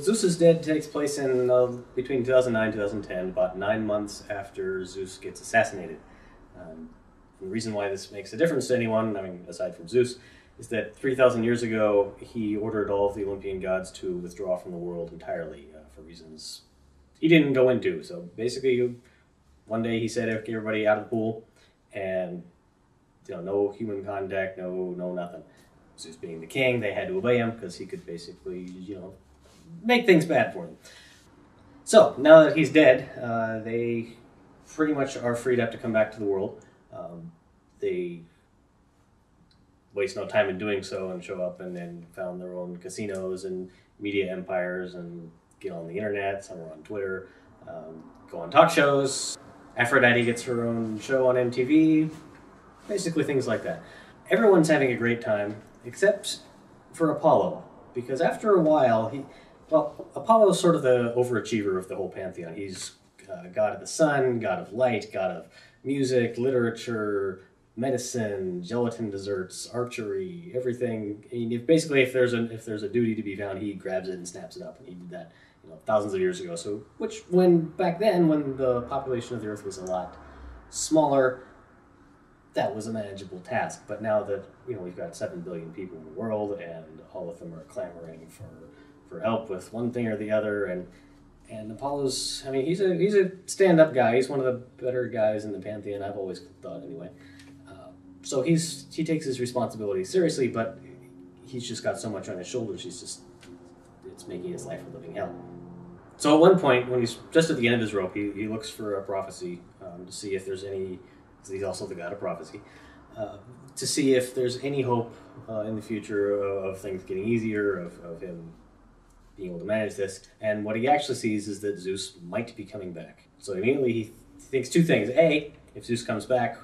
Zeus Is Dead takes place in between 2009 and 2010, about 9 months after Zeus gets assassinated. And the reason why this makes a difference to anyone, I mean, aside from Zeus, is that 3,000 years ago, he ordered all of the Olympian gods to withdraw from the world entirely for reasons he didn't go into. So basically, one day he said, okay, everybody out of the pool, and no human contact, no nothing. Zeus being the king, they had to obey him because he could basically, make things bad for them. So now that he's dead, they pretty much are freed up to come back to the world. They waste no time in doing so and show up and then found their own casinos and media empires and get on the internet. Some are on Twitter, go on talk shows. Aphrodite gets her own show on MTV. Basically things like that. Everyone's having a great time except for Apollo, because after a while, Apollo's sort of the overachiever of the whole pantheon. He's god of the sun, god of light, god of music, literature, medicine, gelatin desserts, archery, everything. I mean, if there's a duty to be found, he grabs it and snaps it up, and he did that thousands of years ago. So, back then, when the population of the Earth was a lot smaller, that was a manageable task. But now that we've got 7 billion people in the world, and all of them are clamoring for help with one thing or the other, and Apollo's, I mean, he's a stand-up guy. He's one of the better guys in the pantheon, I've always thought, anyway. So he takes his responsibility seriously, but he's just got so much on his shoulders. It's making his life a living hell. So at one point, when he's just at the end of his rope, he looks for a prophecy to see if there's any. He's also the god of prophecy, to see if there's any hope in the future of things getting easier, of him being able to manage this. And what he actually sees is that Zeus might be coming back. So immediately he thinks two things. A, if Zeus comes back,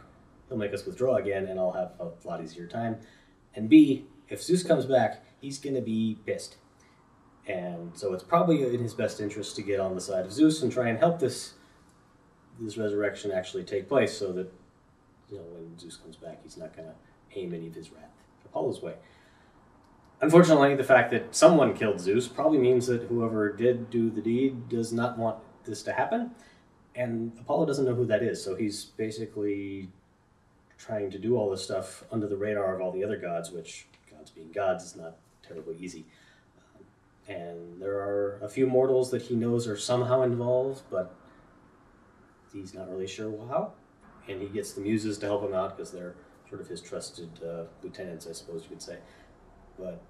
he'll make us withdraw again, and I'll have a lot easier time. And B, if Zeus comes back, he's going to be pissed. And so it's probably in his best interest to get on the side of Zeus and try and help this resurrection actually take place, so that when Zeus comes back, he's not going to aim any of his wrath Apollo's way. Unfortunately, the fact that someone killed Zeus probably means that whoever did do the deed does not want this to happen, and Apollo doesn't know who that is, so he's basically trying to do all this stuff under the radar of all the other gods, which, gods being gods, is not terribly easy. And there are a few mortals that he knows are somehow involved, but he's not really sure how. And he gets the muses to help him out because they're sort of his trusted lieutenants, I suppose you could say. But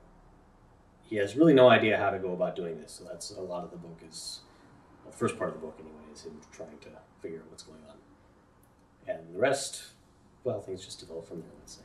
he has really no idea how to go about doing this. So that's a lot of the book is, well, the first part of the book anyway, is him trying to figure out what's going on. And the rest, well, things just develop from there, let's say.